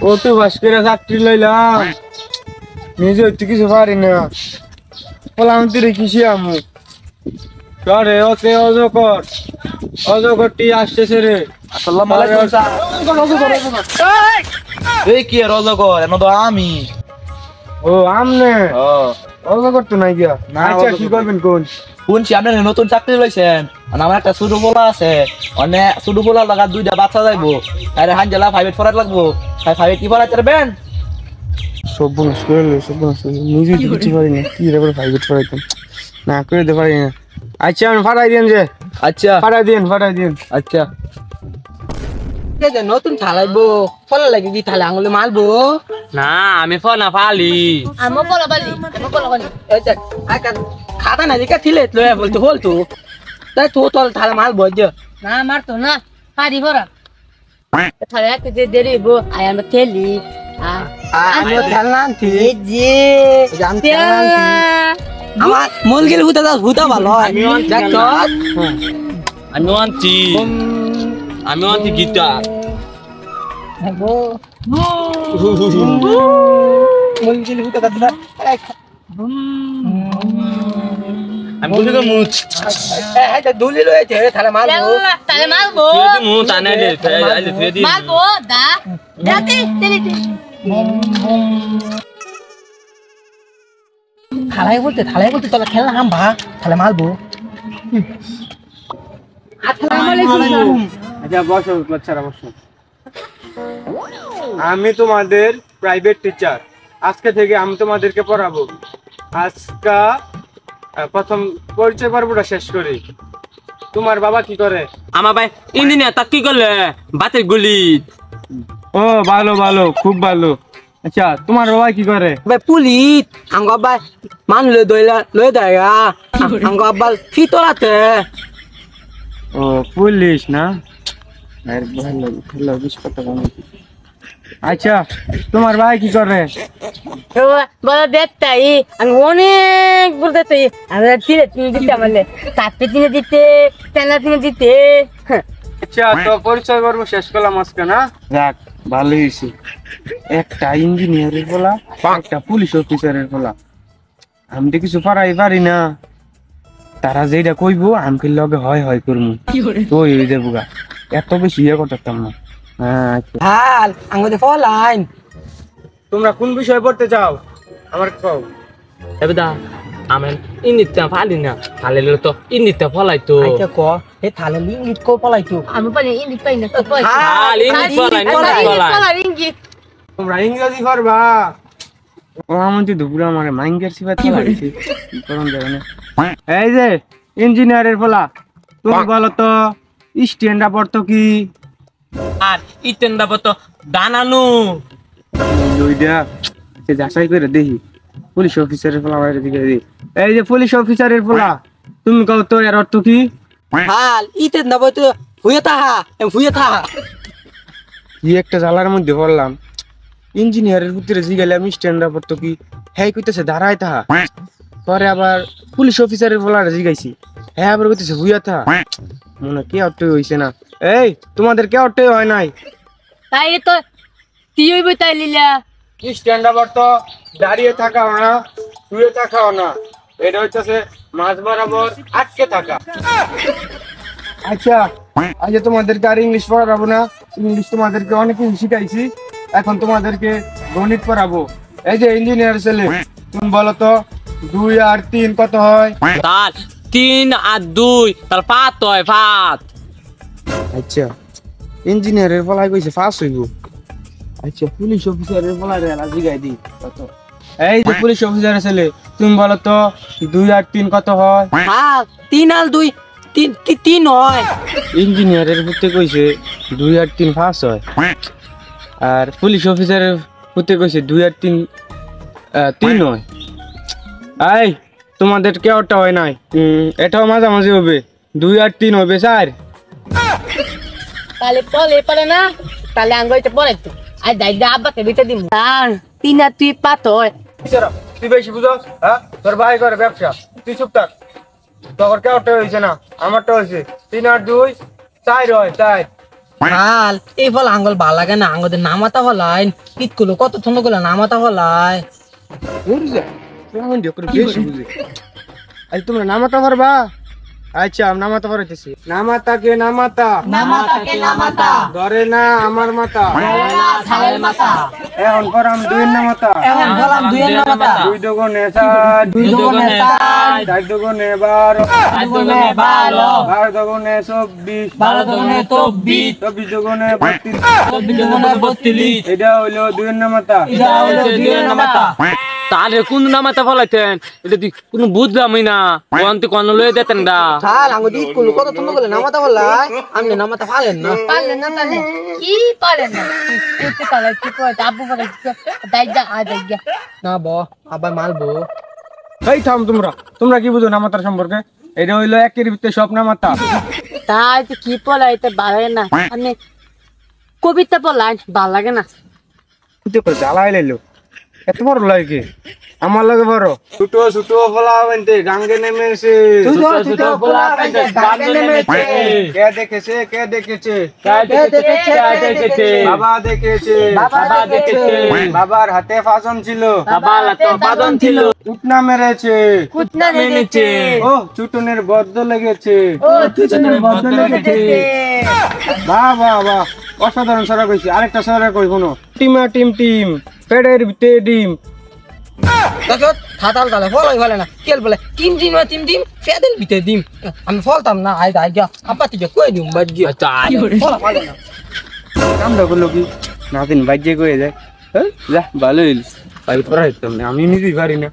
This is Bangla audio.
ও তো বাস করে চাকরি লইলাম নিজে হইতে কিছু পারি না বললাম তুই কিসি আমু রে ওকে অজগরটি আসতেছে রে আসসালামু আলাইকুম স্যার এই কি আর অজগর এনো তো আমি ও আমনে ও অজগর তো নাই গিয়া না, আচ্ছা অজগর কি নাই। করবেন কোন শুনছি আপনি নতুন চাকরি লইছেন আর আমার একটা ছোট পোলা আছে অনেক ছোট পোলা লাগা দুইটা বাচ্চা যাইবো আরে হাঞ্জালা প্রাইভেট পড়াতে লাগবো তাই প্রাইভেট কি পড়াতে পারবেন সব বনস করে লো সব বনস নিজে কিছু পারি না কি রে বলে প্রাইভেট পড়াইতাম না করে দিতে পারি না আচ্ছা আমি ফাটাই দিন যে আচ্ছা ফাটাই দিন আচ্ছা নতুন থালাইবো ফল লাগে কি থালা আঙুলে মারবো না আমি ফোন না পালি আমি বলা বালি এই দেখ খাতা না দিকে থিলে লয়ে বলতে হল তো তাই তো তোর থালা মারবো যে না মারতো না পারি ভরা তাহলে একটু যে দেরি বো আই আমরা খেলি আমি খেলনা আনছি এই যে আমি খেলনা আনছি আমার মন গেলে হুতা ভালো হয় দেখ তো আমি আনছি গিটার মন গেলে হুতা দাদা আমি বলি তো মুছ এই দুলি লয়েছে থালা মারবো তাহলে মারবো মু টানে দে আইলে ফেরে দি মারবো দা দাতে তেরি থালাই বলতে তোলা খেলনা হাম ভা থালা মারবো আসসালামু আলাইকুম আচ্ছা বসো বাচ্চারা বসো আমি তোমাদের প্রাইভেট টিচার আজকে থেকে আমি তোমাদেরকে পড়াবো আজকে প্রথম পরিচয় পর্বটা শেষ করি তোমার বাবা কি করে আমার ভাই ইঞ্জিনিয়ার তা কি করলে বাতের গুলি ও ভালো খুব ভালো আচ্ছা তোমার বাবা কি করে ভাই পুলিশ আঙ্গ আব্বা মান লয়ে দেয়া আঙ্গ আব্বা ফিতরাতে ও পুলিশ না আর ভালো বেশ কথা বলো আচ্ছা তোমার ভাই কি করে বলো দেখতাই আমি অনেক বলতে তাই আমরা তিনে তিনে দিতে আমাদের কাপে তিনে দিতে তেনা তিনে দিতে আচ্ছা তো পরিচয় পর্ব শেষ করলাম আজকে না যাক ভালোই হয়েছে একটা ইঞ্জিনিয়ারের বলা একটা পুলিশ অফিসারের বলা আমি তো কিছু পারি না তারা যেটা কইবো আমি লগে হয় করমু তো এই দেবো গা এত বেশি ইয়ে করতাম না হ্যাঁ আচ্ছা। ভাল আঙ্গ দে ফলাইন তোমরা কোন বিষয়ে পড়তে চাও আমার কও এবে দা আমি ইন্দিতে ফালি না ফালে তো ইন্দিতে ফলাই তো আচ্ছা ক এ থালে লিঙ্গিত কো পলাইতো আমি পারি ইংলিশ পাই না তো পাই খালি ইন্দিত ফলাই ইংলিশ তোমরা ইংরেজি পারবা ও আমার তো দুপুরে আমার মাইঙ্গের সিফাত চালাইছে কি করুন যাবে না এই যে ইঞ্জিনিয়ারের বলা তুমি বলো তো স্ট্যান্ড আপ অর্থ কি আর ইতেন দাবো তো দানানু ওইটা সে যাচাই করে দেখি পুলিশ অফিসারের ফলা বাইরে দিকে দেখি এই যে পুলিশ অফিসারের ফলা তুমি কও তো এর অর্থ কি ভাল ইতে নব তো হুয়ে তাহা কি একটা জ্বালার মধ্যে পড়লাম ইঞ্জিনিয়ারের ভিতরে জিগালে আমি স্ট্যান্ড আপ অর্থ কি হ্যাঁ কইতেছে দাঁড়ায় তাহা পরে আবার পুলিশ অফিসারের ফলা জিগাইছি হ্যাঁ আবার কইতেছে হুইয়া তাহা মনে কে অর্থ হইছে না এই তোমাদের কে অর্থ হয় নাই তাই তো তুই হইবই তাই লিলা স্ট্যান্ড আপ অর্থ দাঁড়িয়ে থাকা না শুয়ে থাকাও না এটা হচ্ছে মাঝ বরাবর আটকে থাকা আচ্ছা আজ তোমাদেরকে আর ইংলিশ পড়াবো না ইংলিশ তোমাদেরকে অনেক কিছু শিখাইছি এখন তোমাদেরকে গণিত পড়াবো এই যে ইঞ্জিনিয়ার ছেলে তুমি বলো তো 2 আর 3 কত হয় তার 3 আর 2 তার 5 হয় 5 আচ্ছা ইঞ্জিনিয়ারের ফলাই কইছে ফাস হইব আচ্ছা পুলিশ অফিসারের ফলাই রেলা জিগাই দি কত এই যে পুলিশ অফিসারের ছেলে তুমি বলো তো 2 আর 3 কত হয় ভাল 3 আর 2 3 হয় ইঞ্জিনিয়ারের পুতে কইছে 2 আর 3 ফাস হয় আর পুলিশ অফিসারের পুতে কইছে 2 আর 3 3 হয় এই তোমাদের কেউটা হয় নাই এটাও মাঝামাঝি হবে 2 আর 3 হবে স্যার তাহলে পড়ে না তাহলে আঙ্গুইতে পড়ে তো আর দাইদা আব্বাকে দিতে দিমু আর তিন আর তুই পাত হয় তুই বেশি বুঝস হ্যাঁ তোর ভাই করে ব্যবসা তুই চুপ থাক তোর কেউটা হয়েছে না আমারটা হয়েছে 3 আর 2 4 হয় 4 হাল এই ফল আঙ্গল ভাল লাগে না আঙ্গদের নামাতা হলাই কিতকুলো কত সুন্দর করে নামাতা হলাই বুঝছে কেমন দিয়ে করে বেশি বুঝে আজ তোমরা নামাতা পারবা আচ্ছা নামাতা পারতেছি নামাতাকে নামাতা নামাতাকে নামাতা ধরে না আমার মাথা ছালের মাথা এখন করাম দুই নামাতা এখন বললাম দুইয়ের নামাতা দুই দোকানে সাত দুই দোকানে তাই চার দোকানে 12 দোকানে 12 12 দোকানে 24 12 দোকানে 24 24 দোকানে 32 24 দোকানে 32 এটা হইলো দুই নামাতা এটা হলো দুইয়ের নামাতা তাহলে কোন নামাতে ফলাইতেন এটা তুই কোনো বুঝলামই না কোনতে কোন লয়ে দিতেন দা ছাল আঙ্গল কিতকুলো কত সুন্দর করে নামাতা হলাই আমি নামাতা পারেন না পারলেন না তাহলে কি পারেন না কি পারে কি করে আব্বু পারে দাইজা দাইজা না ব আবার মালবো এই থাম তোমরা কি বুঝো নামাতার সম্পর্কে এটা হইলো একের ভিতরে সব নামাতা তাই তো কি পড়াইতে ভালো লাগে না আমি কবিতা পড়লাই ভালো লাগে না কিন্তু জ্বালাই লাইলো এত বড় লাগে আমার লাগে বড় ছোট ছোট ফলা বলতে গাঙ্গে নেমেছে কে দেখেছে বাবা দেখেছে বাবার হাতে ফাজন ছিল উঠনা মেরেছে কুতনা নেমেছে ও চুটনের বদ্ধ লেগেছে ও তুজনের বদ্ধ লেগেছে বাহ বাহ বাহ অসাধারণ সরা কইছি আরেকটা সরা কই কোনো টিমা টিম পেড়ের ভিতরে ডিম দেখো থাতাল গালে ফলাই ফলে না কেল বলে টিম ফেদেল ভিতরে ডিম আমি ফলতাম না আই গিয়া আপা থেকে কই দিম বাদ গিয়া আচ্ছা ফলা ফলে না কামটা করলো কি নাতিন বাজ্যে কয়ে যায় হ্যাঁ যা ভালো হইল পাইপ করা হইতাম না আমি নিজেই পারি না